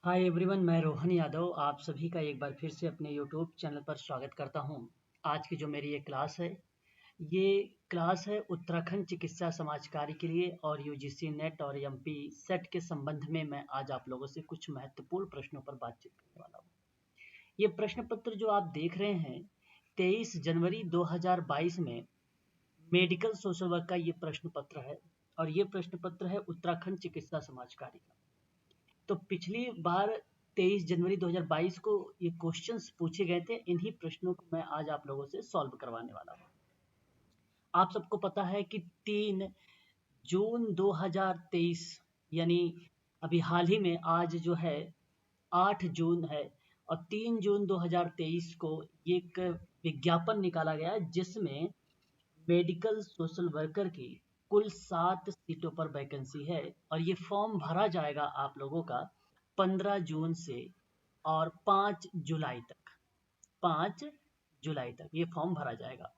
Hi everyone, मैं रोहन यादव आप सभी का एक बार फिर से अपने यूट्यूब चैनल पर स्वागत करता हूं। आज की जो मेरी ये क्लास है, ये क्लास है उत्तराखंड चिकित्सा समाज कार्य के लिए और यूजीसी नेट और एमपी सेट के संबंध में मैं आज आप लोगों से कुछ महत्वपूर्ण प्रश्नों पर बातचीत करने वाला हूं। ये प्रश्न पत्र जो आप देख रहे हैं, 23 जनवरी 2022 में मेडिकल सोशल वर्क का ये प्रश्न पत्र है और ये प्रश्न पत्र है उत्तराखंड चिकित्सा समाज कार्य का। तो पिछली बार 23 जनवरी 2022 को ये क्वेश्चंस पूछे गए थे। इन्हीं प्रश्नों को मैं आज आप लोगों से सॉल्व करवाने वाला हूँ। आप सबको पता है कि 3 जून 2023 यानी अभी हाल ही में आज जो है 8 जून है और 3 जून 2023 को एक विज्ञापन निकाला गया जिसमें मेडिकल सोशल वर्कर की कुल 7 सीटों पर वैकेंसी है और ये फॉर्म भरा जाएगा आप लोगों का 15 जून से और 5 जुलाई तक। 5 जुलाई तक ये फॉर्म भरा जाएगा।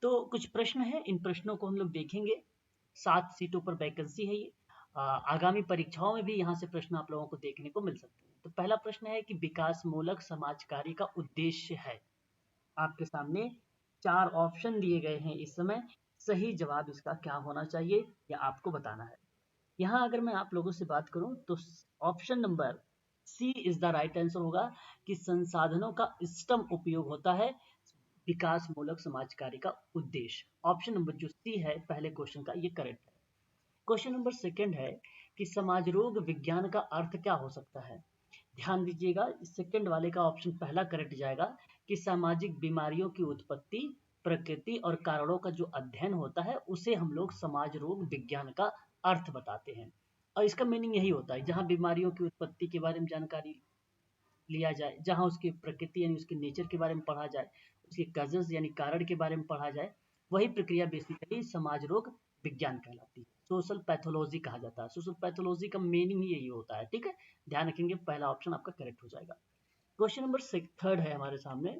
तो कुछ प्रश्न है, इन प्रश्नों को हम लोग देखेंगे। 7 सीटों पर वैकेंसी है ये। आगामी परीक्षाओं में भी यहाँ से प्रश्न आप लोगों को देखने को मिल सकते हैं। तो पहला प्रश्न है कि विकासमूलक समाज कार्य का उद्देश्य है। आपके सामने 4 ऑप्शन दिए गए हैं इस समय। सही जवाब इसका क्या होना चाहिए या आपको बताना है। यहाँ अगर मैं आप लोगों से बात करूं तो option number C is the right answer होगा कि संसाधनों का इष्टतम उपयोग होता है विकासमूलक समाज कार्य का उद्देश्य। ऑप्शन नंबर जो सी है पहले क्वेश्चन का, ये करेक्ट है। क्वेश्चन नंबर सेकंड है कि समाज रोग विज्ञान का अर्थ क्या हो सकता है। ध्यान दीजिएगा, सेकंड वाले का ऑप्शन पहला करेक्ट जाएगा कि सामाजिक बीमारियों की उत्पत्ति, प्रकृति और कारणों का जो अध्ययन होता है उसे हम लोग समाज रोग विज्ञान का अर्थ बताते हैं। और इसका मीनिंग यही होता है, जहाँ बीमारियों की उत्पत्ति के बारे में जानकारी लिया जाए, जहाँ उसकी प्रकृति यानी उसके नेचर के बारे में पढ़ा जाए, उसके कजन्स यानी कारण के बारे में पढ़ा जाए, वही प्रक्रिया बेसिकली समाज रोग विज्ञान कहलाती है। सोशल पैथोलॉजी कहा जाता है। सोशल पैथोलॉजी का मीनिंग ही यही होता है। ठीक है, ध्यान रखेंगे, पहला ऑप्शन आपका करेक्ट हो जाएगा। क्वेश्चन नंबर थर्ड है हमारे सामने।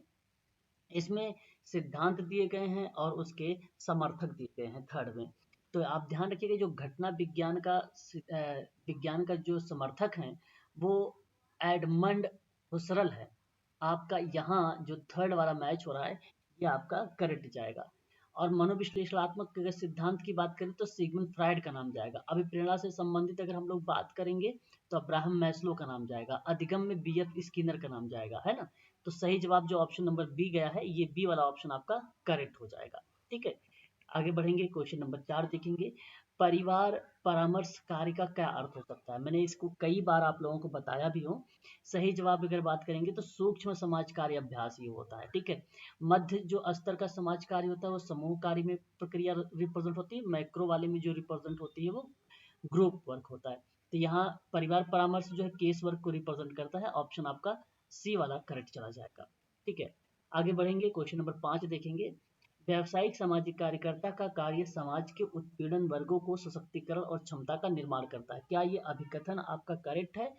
इसमें सिद्धांत दिए गए हैं और उसके समर्थक दिए गए हैं थर्ड में। तो आप ध्यान रखिएगा, जो घटना विज्ञान का जो समर्थक हैं वो एडमंड हुसरल है। आपका यहाँ जो थर्ड वाला मैच हो रहा है ये आपका करेक्ट जाएगा। और मनोविश्लेषणात्मक अगर सिद्धांत की बात करें तो सिगमंड फ्राइड का नाम जाएगा। अभिप्रेरणा से संबंधित अगर हम लोग बात करेंगे तो अब्राहम मैस्लो का नाम जाएगा। अधिगम में बीएफ स्किनर का नाम जाएगा, है ना। तो सही जवाब जो ऑप्शन नंबर बी गया है, ये बी वाला ऑप्शन आपका करेक्ट हो जाएगा। ठीक है, आगे बढ़ेंगे, क्वेश्चन नंबर 4 देखेंगे। परिवार परामर्श कार्य का क्या अर्थ हो सकता है। मैंने इसको कई बार आप लोगों को बताया भी हूँ। सही जवाब अगर बात करेंगे तो सूक्ष्म समाज कार्य अभ्यास ये होता है। ठीक है, मध्य जो स्तर का समाज कार्य होता है वो समूह कार्य में प्रक्रिया रिप्रेजेंट होती है। मैक्रो वाले में जो रिप्रेजेंट होती है वो ग्रुप वर्क होता है। तो यहाँ परिवार परामर्श जो है केस वर्क को रिप्रेजेंट करता है। ऑप्शन आपका सी वाला करेक्ट चला जाएगा। ठीक है, आगे बढ़ेंगे, क्वेश्चन नंबर 5 देखेंगे। व्यावसायिक सामाजिक कार्यकर्ता का कार्य समाज के उत्पीड़न वर्गों को सशक्तिकरण और क्षमता का निर्माण करता है। क्या ये अभिकथन आपका करेक्ट है।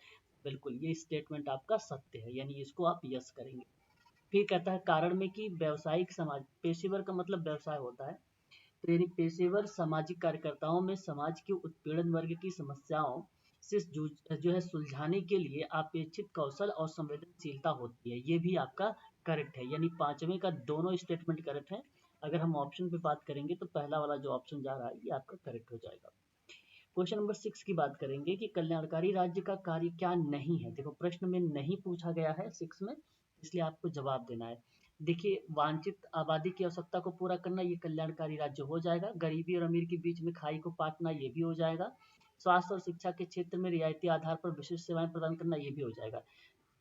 बिल्कुल, ये स्टेटमेंट आपका सत्य है, यानी इसको आप यस करेंगे। फिर कहता है कारण में कि व्यावसायिक समाज, पेशेवर का मतलब व्यवसाय होता है। तो यानी पेशेवर सामाजिक कार्यकर्ताओं में समाज के उत्पीड़न वर्ग की समस्याओं से जो है सुलझाने के लिए अपेक्षित कौशल और संवेदनशीलता होती है। ये भी आपका करेक्ट है, यानी पांचवें का दोनों स्टेटमेंट करेक्ट है। अगर हम ऑप्शन पे बात करेंगे तो पहला वाला जो ऑप्शन जा रहा है ये आपका करेक्ट हो जाएगा। क्वेश्चन नंबर 6 की बात करेंगे कि कल्याणकारी राज्य का कार्य क्या नहीं है। देखो, प्रश्न में नहीं पूछा गया है 6 में, इसलिए आपको जवाब देना है। देखिए, वांछित आबादी की आवश्यकता को पूरा करना ये कल्याणकारी राज्य हो जाएगा। गरीबी और अमीर के बीच में खाई को पाटना ये भी हो जाएगा। स्वास्थ्य और शिक्षा के क्षेत्र में रियायती आधार पर विशिष्ट सेवाएं प्रदान करना ये भी हो जाएगा।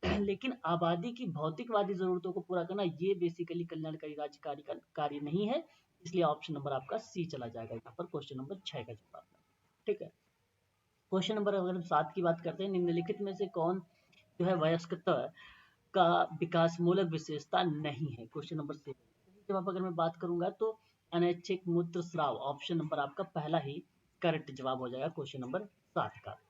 लेकिन आबादी की भौतिकवादी जरूरतों को पूरा करना ये बेसिकली कल्याणकारी राज्य कार्य का कार्य नहीं है। इसलिए ऑप्शन नंबर आपका सी चला जाएगा यहाँ पर क्वेश्चन नंबर 6 का जवाब। ठीक है, क्वेश्चन नंबर अगर हम 7 की बात करते हैं, निम्नलिखित में से कौन जो है वयस्कता का विकास मूलक विशेषता नहीं है। क्वेश्चन नंबर 7 जवाब अगर मैं बात करूंगा तो अनैच्छिक मूत्र स्राव, ऑप्शन नंबर आपका पहला ही करेक्ट जवाब हो जाएगा क्वेश्चन नंबर 7 का।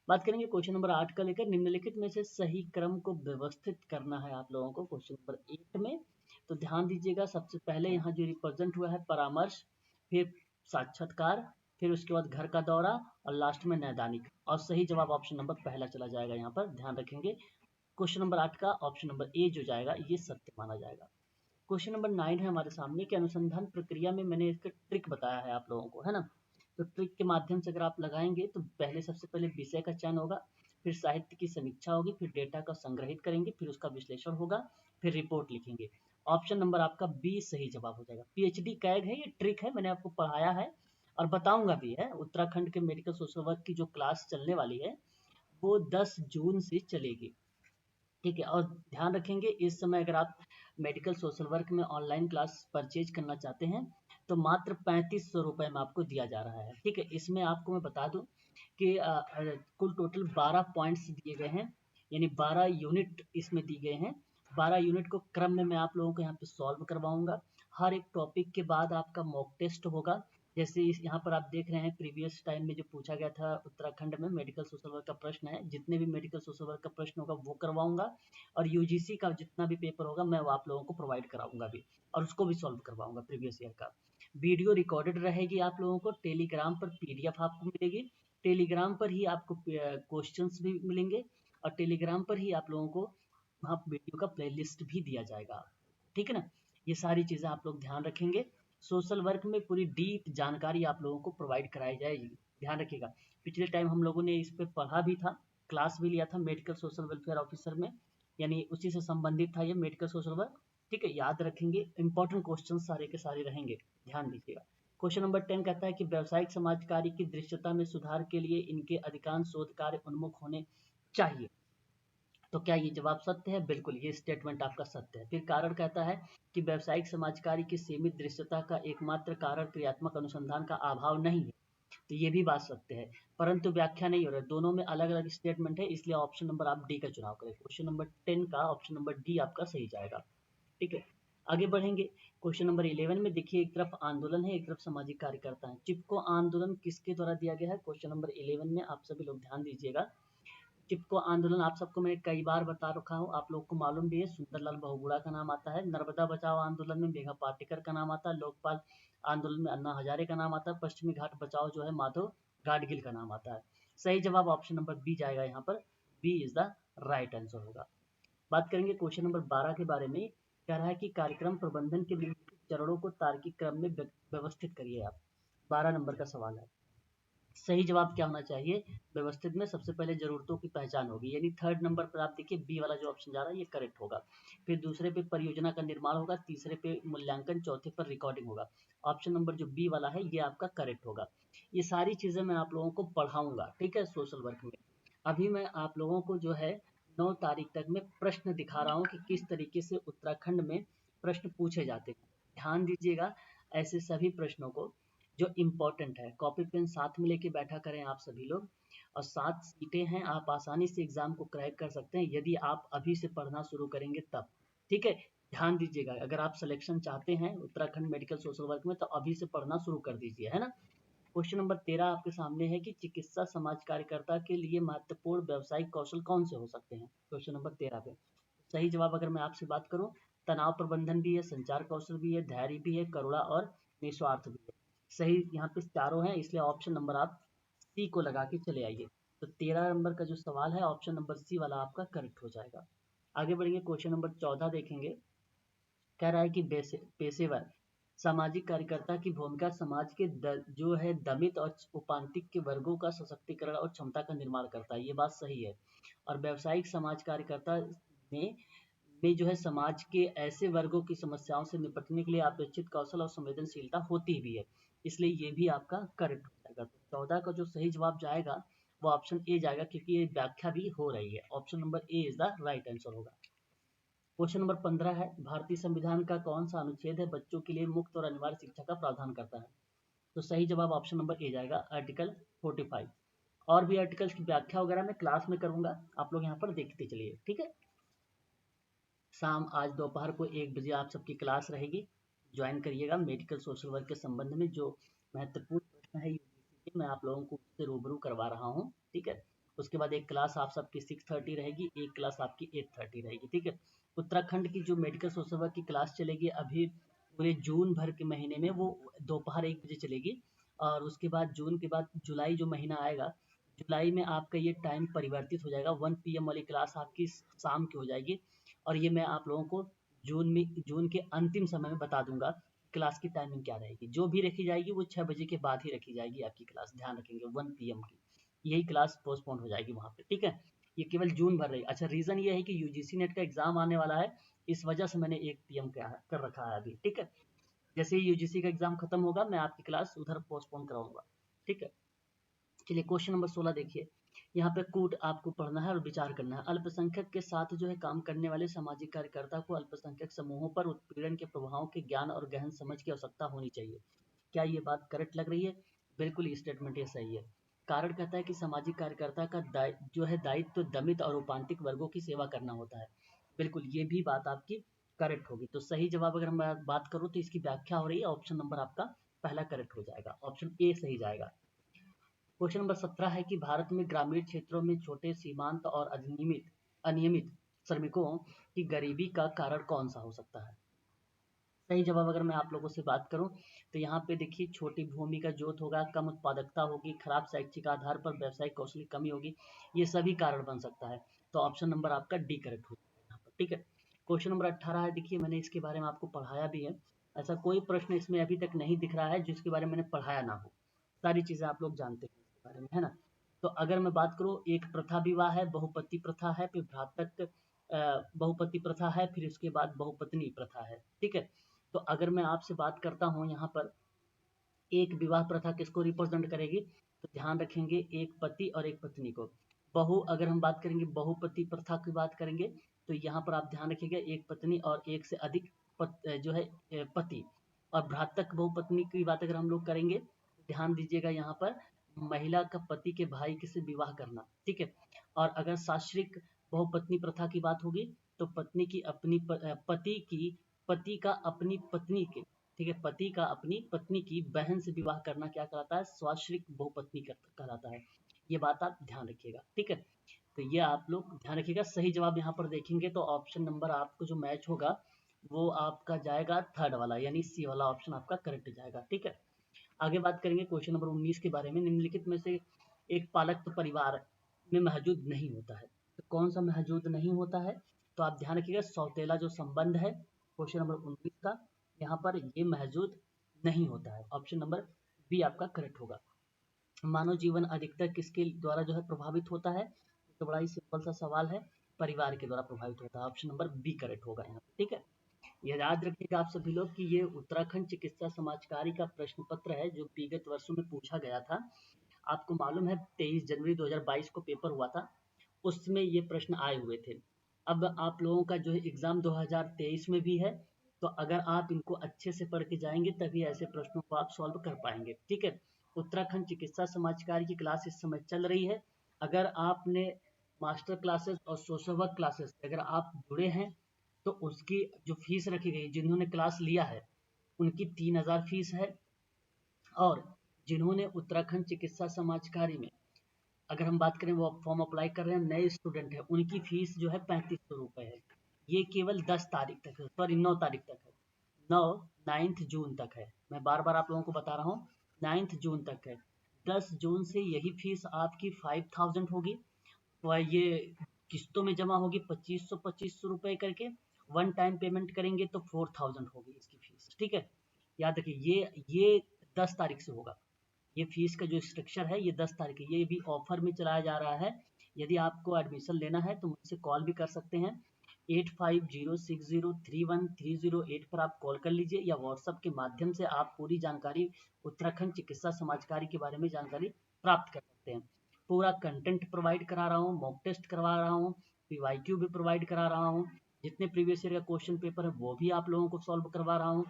बात करेंगे क्वेश्चन नंबर 8 का लेकर। निम्नलिखित में से सही क्रम को व्यवस्थित करना है आप लोगों को क्वेश्चन नंबर 8 में। तो ध्यान दीजिएगा, सबसे पहले यहाँ जो रिप्रेजेंट हुआ है परामर्श, फिर साक्षात्कार, फिर उसके बाद घर का दौरा और लास्ट में नैदानिक। और सही जवाब ऑप्शन नंबर पहला चला जाएगा, यहाँ पर ध्यान रखेंगे। क्वेश्चन नंबर 8 का ऑप्शन नंबर ए जो जाएगा ये सत्य माना जाएगा। क्वेश्चन नंबर 9 है हमारे सामने कि अनुसंधान प्रक्रिया में मैंने इसका ट्रिक बताया है आप लोगों को, है ना। तो ट्रिक के माध्यम से अगर आप लगाएंगे तो पहले सबसे पहले विषय का चयन होगा, फिर साहित्य की समीक्षा होगी, फिर डेटा का संग्रहित करेंगे, फिर उसका विश्लेषण होगा, फिर रिपोर्ट लिखेंगे। ऑप्शन नंबर आपका बी सही जवाब हो जाएगा। पीएचडी कैग है, ये ट्रिक है, मैंने आपको पढ़ाया है और बताऊंगा भी है। उत्तराखंड के मेडिकल सोशल वर्क की जो क्लास चलने वाली है वो 10 जून से चलेगी, ठीक है। और ध्यान रखेंगे इस समय अगर आप मेडिकल सोशल वर्क में ऑनलाइन क्लास परचेज करना चाहते हैं तो मात्र 3500 रुपये में आपको दिया जा रहा है, ठीक है। इसमें आपको मैं बता दूं कि कुल टोटल 12 पॉइंट्स दिए गए हैं, यानी 12 यूनिट इसमें दी गए हैं। 12 यूनिट को क्रम में मैं आप लोगों को यहाँ पे सॉल्व करवाऊंगा। हर एक टॉपिक के बाद आपका मॉक टेस्ट होगा। जैसे इस यहाँ पर आप देख रहे हैं प्रीवियस टाइम में जो पूछा गया था उत्तराखंड में मेडिकल सोशल वर्क का प्रश्न है, जितने भी मेडिकल सोशल वर्क का प्रश्न होगा वो करवाऊंगा। और यूजीसी का जितना भी पेपर होगा मैं वो आप लोगों को प्रोवाइड कराऊंगा भी, और उसको भी सॉल्व करवाऊंगा प्रीवियस ईयर का। वीडियो रिकॉर्डेड रहेगी आप लोगों को, टेलीग्राम पर पीडीएफ आपको मिलेगी, टेलीग्राम पर ही आपको क्वेश्चंस भी मिलेंगे, और टेलीग्राम पर ही आप लोगों को वहाँ वीडियो का प्लेलिस्ट भी दिया जाएगा, ठीक है ना। ये सारी चीज़ें आप लोग ध्यान रखेंगे। सोशल वर्क में पूरी डीप जानकारी आप लोगों को प्रोवाइड कराई जाएगी, ध्यान रखिएगा। पिछले टाइम हम लोगों ने इस पर पढ़ा भी था, क्लास भी लिया था मेडिकल सोशल वेलफेयर ऑफिसर में, यानी उसी से संबंधित था ये मेडिकल सोशल वर्क, ठीक है। याद रखेंगे, इंपॉर्टेंट क्वेश्चन सारे के सारे रहेंगे, ध्यान दीजिएगा। क्वेश्चन नंबर 10 कहता है कि व्यावसायिक समाज कार्य की दृश्यता में सुधार के लिए इनके अधिकांश शोध कार्य उन्मुख होने चाहिए। तो क्या ये जवाब सत्य है? बिल्कुल, ये स्टेटमेंट आपका सत्य है। फिर कारण कहता है कि व्यावसायिक समाज कार्य की सीमित दृश्यता का एकमात्र कारण क्रियात्मक अनुसंधान का अभाव नहीं है। तो ये भी बात सत्य है, परंतु व्याख्या नहीं हो रहा है, दोनों में अलग अलग स्टेटमेंट है, इसलिए ऑप्शन नंबर आप डी का चुनाव करें। क्वेश्चन नंबर 10 का ऑप्शन नंबर डी आपका सही जाएगा, ठीक है। आगे बढ़ेंगे। क्वेश्चन नंबर 11 में देखिए, एक तरफ आंदोलन है, एक तरफ सामाजिक कार्यकर्ता है। चिपको आंदोलन किसके द्वारा दिया गया है? क्वेश्चन नंबर 11 में आप सभी लोग ध्यान दीजिएगा। चिपको आंदोलन आप सबको मैंने कई बार बता रखा हूँ, आप लोग को मालूम भी है। सुंदरलाल बहुगुणा का नाम आता है। नर्मदा बचाओ आंदोलन में मेघा पाटेकर का नाम आता है। लोकपाल आंदोलन में अन्ना हजारे का नाम आता है। पश्चिमी घाट बचाओ जो है माधव गाडगिल का नाम आता है। सही जवाब ऑप्शन नंबर बी जाएगा, यहाँ पर B is the right answer होगा। बात करेंगे क्वेश्चन नंबर 12 के बारे में। कह रहा है कि कार्यक्रम प्रबंधन के निम्नलिखित चरणों को तार्किक क्रम में व्यवस्थित करिए आप। 12 नंबर का सवाल है। सही जवाब क्या होना चाहिए? व्यवस्थित में सबसे पहले जरूरतों की पहचान होगी, यानी थर्ड नंबर पर आप देखिए बी वाला जो ऑप्शन जा रहा है ये करेक्ट होगा। फिर दूसरे पे परियोजना का निर्माण होगा, तीसरे पे मूल्यांकन, चौथे पर रिकॉर्डिंग होगा। ऑप्शन नंबर जो बी वाला है ये आपका करेक्ट होगा। ये सारी चीजें मैं आप लोगों को पढ़ाऊंगा, ठीक है, सोशल वर्क में। अभी मैं आप लोगों को जो है 9 तारीख तक में प्रश्न दिखा रहा हूँ कि किस तरीके से उत्तराखंड में प्रश्न पूछे जाते हैं। ध्यान दीजिएगा, ऐसे सभी प्रश्नों को जो इम्पोर्टेंट है कॉपी पेन साथ में लेके बैठा करें आप सभी लोग। और 7 सीटें हैं, आप आसानी से एग्जाम को क्रैक कर सकते हैं यदि आप अभी से पढ़ना शुरू करेंगे तब, ठीक है। ध्यान दीजिएगा, अगर आप सिलेक्शन चाहते हैं उत्तराखंड मेडिकल सोशल वर्क में तो अभी से पढ़ना शुरू कर दीजिए, है ना। क्वेश्चन नंबर 13 आपके सामने है कि चिकित्सा समाज कार्यकर्ता के लिए महत्वपूर्ण व्यावसायिक कौशल कौन से हो सकते हैं? क्वेश्चन नंबर 13 पे सही जवाब अगर मैं आपसे बात करूं, तनाव प्रबंधन भी है, संचार कौशल भी है, धैर्य भी है, करुणा और निस्वार्थ भी है। सही यहाँ पे चारों हैं, इसलिए ऑप्शन नंबर आप सी को लगा के चले आइए। तो 13 नंबर का जो सवाल है ऑप्शन नंबर सी वाला आपका करेक्ट हो जाएगा। आगे बढ़ेंगे, क्वेश्चन नंबर 14 देखेंगे। कह रहा है कि पेशेवर सामाजिक कार्यकर्ता की भूमिका समाज के जो है दमित और उपांतिक के वर्गों का सशक्तिकरण और क्षमता का निर्माण करता है, ये बात सही है। और व्यावसायिक समाज कार्यकर्ता में जो है समाज के ऐसे वर्गों की समस्याओं से निपटने के लिए अपेक्षित कौशल और संवेदनशीलता होती भी है, इसलिए ये भी आपका करेक्ट हो जाएगा। तो 14 का जो सही जवाब जाएगा वो ऑप्शन ए जाएगा, क्योंकि ये व्याख्या भी हो रही है। Option number A is the right answer होगा। क्वेश्चन नंबर 15 है, भारतीय संविधान का कौन सा अनुच्छेद है बच्चों के लिए मुफ्त और अनिवार्य शिक्षा का प्रावधान करता है? तो सही जवाब ऑप्शन नंबर ए जाएगा, आर्टिकल 45। और भी आर्टिकल्स की व्याख्या वगैरह मैं क्लास में करूंगा, आप लोग यहाँ पर देखते चलिए, ठीक है। शाम आज दोपहर को 1 बजे आप सबकी क्लास रहेगी, ज्वाइन करिएगा। मेडिकल सोशल वर्क के संबंध में जो महत्वपूर्ण प्रश्न है यूजीसी के, मैं आप लोगों को उससे रूबरू करवा रहा हूँ, ठीक है। उसके बाद एक क्लास आप सबकी 6:30 रहेगी, एक क्लास आपकी 8:30 रहेगी, ठीक है। उत्तराखंड की जो मेडिकल सोशल वर्क की क्लास चलेगी अभी पूरे जून भर के महीने में, वो दोपहर 1 बजे चलेगी। और उसके बाद जून के बाद जुलाई जो महीना आएगा, जुलाई में आपका ये टाइम परिवर्तित हो जाएगा, 1 PM वाली क्लास आपकी शाम की हो जाएगी। और ये मैं आप लोगों को जून के अंतिम समय में बता दूंगा क्लास की टाइमिंग क्या रहेगी। जो भी रखी जाएगी वो 6 बजे के बाद ही रखी जाएगी आपकी क्लास, ध्यान रखेंगे 1 PM की यही क्लास पोस्टपोन हो जाएगी वहाँ पे, ठीक है। ये केवल जून भर रही। अच्छा, रीज़न ये है कि यूजीसी नेट का एग्जाम आने वाला है, इस वजह से मैंने 1 PM कर रखा है अभी, ठीक है। जैसे ही यूजीसी का एग्जाम खत्म होगा मैं आपकी क्लास उधर पोस्टपोन कराऊंगा, ठीक है। चलिए क्वेश्चन नंबर 16 देखिए। यहाँ पे कूट आपको पढ़ना है और विचार करना है। अल्पसंख्यक के साथ जो है काम करने वाले सामाजिक कार्यकर्ता को अल्पसंख्यक समूहों पर उत्पीड़न के प्रभावों के ज्ञान और गहन समझ की आवश्यकता होनी चाहिए। क्या ये बात करेक्ट लग रही है? बिल्कुल, ये स्टेटमेंट ये सही है। कारण कहता है कि सामाजिक कार्यकर्ता का जो है दायित्व दमित और उपांतिक वर्गों की सेवा करना होता है। बिल्कुल, ये भी बात आपकी करेक्ट होगी। तो सही जवाब अगर हम बात करूँ तो इसकी व्याख्या हो रही है, ऑप्शन नंबर आपका पहला करेक्ट हो जाएगा, ऑप्शन ए सही जाएगा। क्वेश्चन नंबर 17 है कि भारत में ग्रामीण क्षेत्रों में छोटे सीमांत और अनियमित श्रमिकों की गरीबी का कारण कौन सा हो सकता है? सही जवाब अगर मैं आप लोगों से बात करूं तो यहाँ पे देखिए, छोटी भूमि का जोत होगा, कम उत्पादकता होगी, खराब शैक्षिक आधार पर व्यावसायिक कौशल की कमी होगी, ये सभी कारण बन सकता है। तो ऑप्शन नंबर आपका डी करेक्ट हो जाएगा यहाँ पर, ठीक है। क्वेश्चन नंबर 18 है, देखिए मैंने इसके बारे में आपको पढ़ाया भी है। ऐसा कोई प्रश्न इसमें अभी तक नहीं दिख रहा है जिसके बारे में मैंने पढ़ाया ना हो, सारी चीज़ें आप लोग जानते हैं इसके बारे में, है ना। तो अगर मैं बात करूँ, एक प्रथा विवाह है, बहुपति प्रथा है, फिर भ्रातक बहुपति प्रथा है, फिर उसके बाद बहुपत्नी प्रथा है, ठीक है। तो अगर मैं आपसे बात करता हूँ यहाँ पर, एक विवाह प्रथा किसको रिप्रेजेंट करेगी? तो ध्यान रखेंगे, एक पति और एक पत्नी को। अगर हम बात करेंगे बहुपति प्रथा की बात करेंगे तो यहाँ पर आप ध्यान रखिएगा, एक पत्नी और एक से अधिक जो है पति। और भ्रातक बहुपत्नी की बात अगर हम लोग करेंगे, ध्यान दीजिएगा यहाँ पर, महिला का पति के भाई से विवाह करना, ठीक है। और अगर शास्त्रीय बहुपत्नी प्रथा की बात होगी तो पत्नी की अपनी पति का अपनी पत्नी के, ठीक है, पति का अपनी पत्नी की बहन से विवाह करना क्या कहलाता है? स्वाश्रिक बहुपत्नी कहलाता है। ये बात आप ध्यान रखिएगा, ठीक है। तो ये आप लोग ध्यान रखिएगा। सही जवाब यहाँ पर देखेंगे तो ऑप्शन नंबर आपको जो मैच होगा वो आपका जाएगा थर्ड वाला, यानी सी वाला ऑप्शन आपका करेक्ट जाएगा, ठीक है। आगे बात करेंगे क्वेश्चन नंबर 19 के बारे में। निम्नलिखित में से एक पालक परिवार में मौजूद नहीं होता है, तो कौन सा मौजूद नहीं होता है? तो आप ध्यान रखिएगा, सौतेला जो संबंध है क्वेश्चन नंबर 19 का, यहाँ पर ये मौजूद नहीं होता है। ऑप्शन नंबर बी आपका करेक्ट होगा। मानव जीवन अधिकतर किसके द्वारा जो है प्रभावित होता है? तो बड़ा ही सिंपल सा सवाल है, परिवार के द्वारा प्रभावित होता है। ऑप्शन नंबर बी करेक्ट होगा यहाँ, ठीक है। ये याद रखिएगा आप सभी लोग कि ये उत्तराखंड चिकित्सा समाजकारी का प्रश्न पत्र है जो विगत वर्षों में पूछा गया था। आपको मालूम है 23 जनवरी 2022 को पेपर हुआ था, उसमें ये प्रश्न आए हुए थे। अब आप लोगों का जो है एग्जाम 2023 में भी है, तो अगर आप इनको अच्छे से पढ़ के जाएंगे तभी ऐसे प्रश्नों को आप सॉल्व कर पाएंगे, ठीक है। उत्तराखंड चिकित्सा समाजकारी की क्लास इस समय चल रही है। अगर आपने मास्टर क्लासेस और सोशल वर्क क्लासेस अगर आप जुड़े हैं तो उसकी जो फीस रखी गई, जिन्होंने क्लास लिया है उनकी 3000 फीस है। और जिन्होंने उत्तराखंड चिकित्सा समाजकारी में अगर हम बात करें वो फॉर्म अप्लाई कर रहे हैं, नए स्टूडेंट है, उनकी फीस जो है 3500 रुपये है। ये केवल 10 तारीख तक है, सॉरी 9 तारीख तक है, 9 जून तक है। मैं बार बार आप लोगों को बता रहा हूँ 9 जून तक है। 10 जून से यही फीस आपकी 5000 होगी, तो ये किस्तों में जमा होगी 2500 रुपये करके। वन टाइम पेमेंट करेंगे तो 4000 होगी इसकी फीस, ठीक है। याद रखिए, ये 10 तारीख से होगा। ये फीस का जो स्ट्रक्चर है ये 10 तारीख है, ये भी ऑफर में चलाया जा रहा है। यदि आपको एडमिशन लेना है तो मुझसे कॉल भी कर सकते हैं, 8506031308 पर आप कॉल कर लीजिए, या व्हाट्सएप के माध्यम से आप पूरी जानकारी उत्तराखंड चिकित्सा समाजकारी के बारे में जानकारी प्राप्त कर सकते हैं। पूरा कंटेंट प्रोवाइड करा रहा हूँ, मॉक टेस्ट करवा रहा हूँ, PYQ भी प्रोवाइड करा रहा हूँ, जितने प्रीवियस ईयर का क्वेश्चन पेपर है वो भी आप लोगों को सॉल्व करवा रहा हूँ।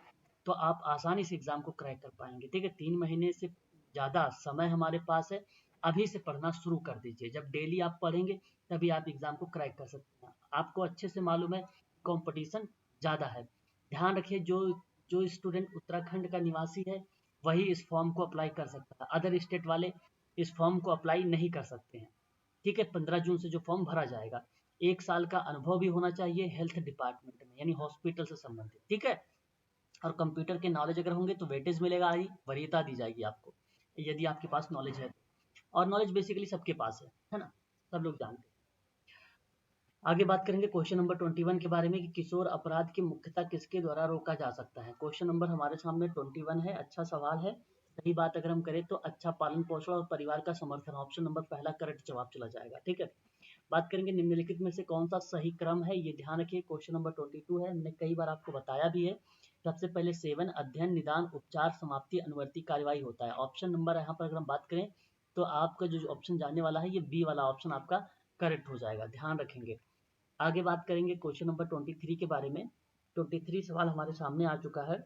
तो आप आसानी से एग्जाम को क्रैक कर पाएंगे, ठीक है। 3 महीने से ज़्यादा समय हमारे पास है, अभी से पढ़ना शुरू कर दीजिए। जब डेली आप पढ़ेंगे तभी आप एग्ज़ाम को क्रैक कर सकते हैं। आपको अच्छे से मालूम है कंपटीशन ज़्यादा है। ध्यान रखिए, जो जो स्टूडेंट उत्तराखंड का निवासी है वही इस फॉर्म को अप्लाई कर सकता है, अदर स्टेट वाले इस फॉर्म को अप्लाई नहीं कर सकते हैं, ठीक है। 15 जून से जो फॉर्म भरा जाएगा, 1 साल का अनुभव भी होना चाहिए हेल्थ डिपार्टमेंट में, यानी हॉस्पिटल से संबंधित, ठीक है। और कंप्यूटर के नॉलेज अगर होंगे तो वेटेज मिलेगा, वरीयता दी जाएगी आपको, यदि आपके पास नॉलेज है। और नॉलेज बेसिकली सबके पास है ना, सब लोग जानते हैं। आगे बात करेंगे क्वेश्चन नंबर 21 के बारे में कि किशोर अपराध की मुख्यतः किसके द्वारा रोका जा सकता है। क्वेश्चन नंबर हमारे सामने 21 है। अच्छा सवाल है। सही बात अगर हम करें तो अच्छा पालन पोषण और परिवार का समर्थन, ऑप्शन नंबर पहला करेक्ट जवाब चला जाएगा। ठीक है, बात करेंगे निम्नलिखित में से कौन सा सही क्रम है, ये ध्यान रखिए। क्वेश्चन नंबर 22 है, मैंने कई बार आपको बताया भी है। सबसे पहले सेवन, अध्ययन, निदान, उपचार, समाप्ति, अनुवर्ती कार्यवाही होता है। ऑप्शन नंबर यहाँ पर अगर हम बात करें तो आपका जो ऑप्शन जाने वाला है ये बी वाला ऑप्शन आपका करेक्ट हो जाएगा, ध्यान रखेंगे। आगे बात करेंगे क्वेश्चन नंबर 23 के बारे में। 23 सवाल हमारे सामने आ चुका है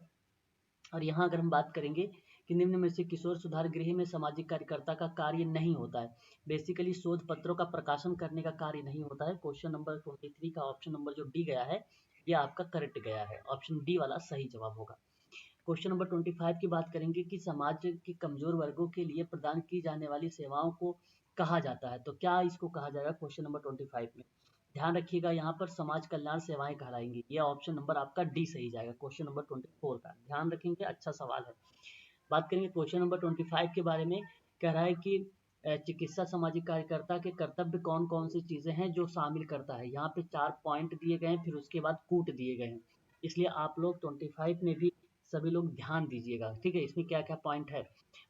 और यहाँ अगर हम बात करेंगे कि निम्न में से किशोर सुधार गृह में सामाजिक कार्यकर्ता का कार्य नहीं होता है। बेसिकली शोध पत्रों का प्रकाशन करने का कार्य नहीं होता है। क्वेश्चन नंबर 23 का ऑप्शन नंबर जो डी गया है ये आपका करेक्ट गया है, ऑप्शन डी वाला सही जवाब होगा। क्वेश्चन नंबर 25 की बात करेंगे कि समाज के कमजोर वर्गों के लिए प्रदान की जाने वाली सेवाओं को कहा जाता है, तो क्या इसको कहा जाएगा क्वेश्चन नंबर 25 में। ध्यान रखिएगा यहाँ पर समाज कल्याण सेवाएं कहलाएंगी, यह ऑप्शन नंबर आपका डी सही जाएगा क्वेश्चन नंबर 24 का, ध्यान रखेंगे। अच्छा सवाल है। बात करेंगे क्वेश्चन नंबर 25 के बारे में। कह रहा है कि चिकित्सा सामाजिक कार्यकर्ता के कर्तव्य कौन कौन सी चीजें हैं जो शामिल करता है। यहाँ पे 4 पॉइंट दिए गए हैं, फिर उसके बाद कूट दिए गए हैं, इसलिए आप लोग 25 में भी सभी लोग ध्यान दीजिएगा। ठीक है, इसमें क्या क्या पॉइंट है।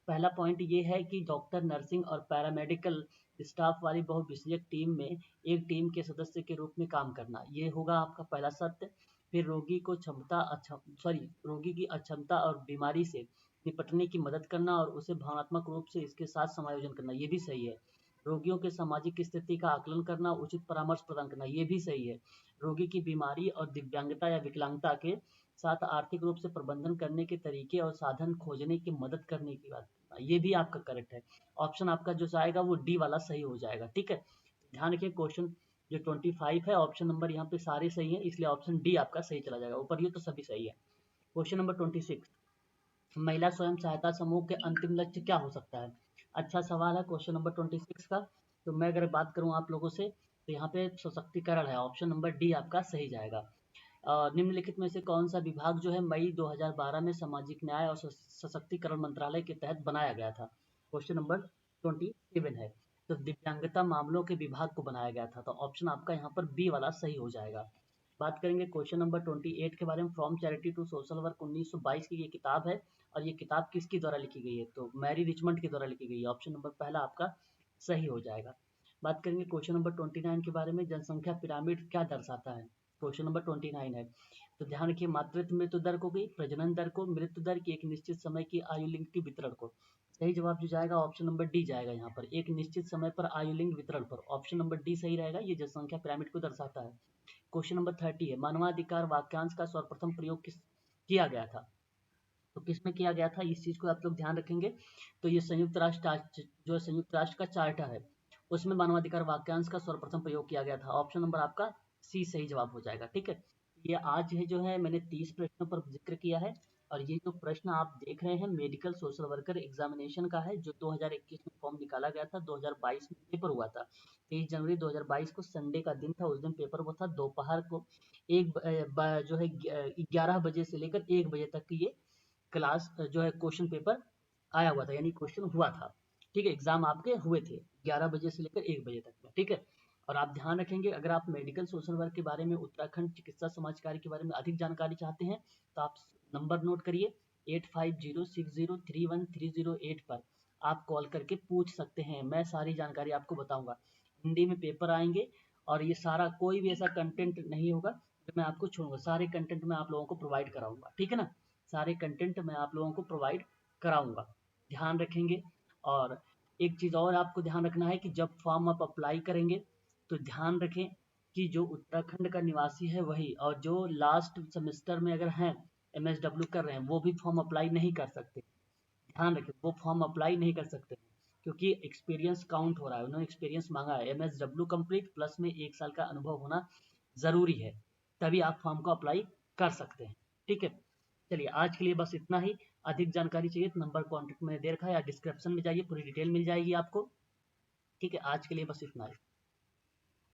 पहला पॉइंट ये है कि डॉक्टर, नर्सिंग और पैरामेडिकल स्टाफ वाली बहुविषयक टीम में एक टीम के सदस्य के रूप में काम करना, ये होगा आपका पहला सत्य। फिर रोगी की अक्षमता और बीमारी से निपटने की मदद करना और उसे भावनात्मक रूप से इसके साथ समायोजन करना, ये भी सही है। रोगियों के सामाजिक स्थिति का आकलन करना, उचित परामर्श प्रदान करना, ये भी सही है। रोगी की बीमारी और दिव्यांगता या विकलांगता के साथ आर्थिक रूप से प्रबंधन करने के तरीके और साधन खोजने की मदद करने की बात करना, ये भी आपका करेक्ट है। ऑप्शन आपका जो आएगा वो डी वाला सही हो जाएगा। ठीक है, ध्यान रखिए क्वेश्चन जो 25 है ऑप्शन नंबर यहाँ पे सारे सही है, इसलिए ऑप्शन डी आपका सही चला जाएगा। ऊपर ये तो सभी सही है। क्वेश्चन नंबर 26, महिला स्वयं सहायता समूह के अंतिम लक्ष्य क्या हो सकता है। अच्छा सवाल है क्वेश्चन नंबर 26 का। तो मैं अगर बात करूं आप लोगों से तो यहाँ पे सशक्तिकरण है, ऑप्शन नंबर डी आपका सही जाएगा। निम्नलिखित में से कौन सा विभाग जो है मई 2012 में सामाजिक न्याय और सशक्तिकरण मंत्रालय के तहत बनाया गया था। क्वेश्चन नंबर 27 है, तो दिव्यांगता मामलों के विभाग को बनाया गया था, तो ऑप्शन आपका यहाँ पर बी वाला सही हो जाएगा। बात करेंगे क्वेश्चन नंबर 28 के बारे में। From charity to social work 1922 की ये किताब है और ये किताब किसके द्वारा लिखी गई है, तो मैरी रिचमंड के द्वारा लिखी गई है, ऑप्शन नंबर पहला आपका सही हो जाएगा। बात करेंगे क्वेश्चन नंबर 29 के बारे में। जनसंख्या पिरामिड क्या दर्शाता है, क्वेश्चन नंबर 29 है। तो ध्यान रखिए, मातृत्व मृत्यु दर को, प्रजनन दर को, मृत्यु दर की एक निश्चित समय की आयु लिंग की वितरण को। सही जवाब जो जाएगा ऑप्शन नंबर डी जाएगा यहाँ पर, एक निश्चित समय पर आयु लिंग वितरण पर, ऑप्शन नंबर डी सही रहेगा, ये जनसंख्या पिरामिड को दर्शाता है। क्वेश्चन नंबर 30 है, मानवाधिकार वाक्यांश का सर्वप्रथम प्रयोग किया गया था, तो किसमें किया गया था, इस चीज को आप लोग ध्यान रखेंगे। तो ये संयुक्त राष्ट्र का चार्टर है, उसमें मानवाधिकार वाक्यांश का सर्वप्रथम प्रयोग किया गया था, ऑप्शन नंबर आपका सी सही जवाब हो जाएगा। ठीक है, ये आज है जो है मैंने 30 प्रश्नों पर जिक्र किया है और ये जो प्रश्न आप देख रहे हैं मेडिकल सोशल वर्कर एग्जामिनेशन का है, जो 2021 में फॉर्म निकाला गया था, 2022 में पेपर हुआ था। 23 जनवरी 2022 को संडे का दिन था, उस दिन पेपर हुआ था दोपहर को जो है 11 बजे से लेकर 1 बजे तक की ये क्लास जो है क्वेश्चन पेपर आया हुआ था, यानी क्वेश्चन हुआ था। ठीक है, एग्जाम आपके हुए थे 11 बजे से लेकर 1 बजे तक में। ठीक है, और आप ध्यान रखेंगे अगर आप मेडिकल सोशल वर्क के बारे में, उत्तराखंड चिकित्सा समाज कार्य के बारे में अधिक जानकारी चाहते हैं तो आप नंबर नोट करिए 8506031308 पर आप कॉल करके पूछ सकते हैं, मैं सारी जानकारी आपको बताऊंगा। हिंदी में पेपर आएंगे और ये सारा कोई भी ऐसा कंटेंट नहीं होगा जो मैं आपको छोड़ूंगा, सारे कंटेंट मैं आप लोगों को प्रोवाइड कराऊंगा। ठीक है ना, सारे कंटेंट मैं आप लोगों को प्रोवाइड कराऊंगा, ध्यान रखेंगे। और एक चीज़ और आपको ध्यान रखना है कि जब फॉर्म आप अप्लाई करेंगे तो ध्यान रखें कि जो उत्तराखंड का निवासी है वही, और जो लास्ट सेमेस्टर में अगर हैं MSW कर रहे हैं वो भी फॉर्म अप्लाई नहीं कर सकते, ध्यान रखें वो फॉर्म अप्लाई नहीं कर सकते क्योंकि एक्सपीरियंस काउंट हो रहा है, उन्होंने एक्सपीरियंस मांगा है, MSW कंप्लीट प्लस में 1 साल का अनुभव होना ज़रूरी है, तभी आप फॉर्म को अप्लाई कर सकते हैं। ठीक है, चलिए आज के लिए बस इतना ही। अधिक जानकारी चाहिए तो नंबर कॉन्टेक्ट में दे रखा है या डिस्क्रिप्शन में जाइए, पूरी डिटेल मिल जाएगी आपको। ठीक है, आज के लिए बस इतना ही।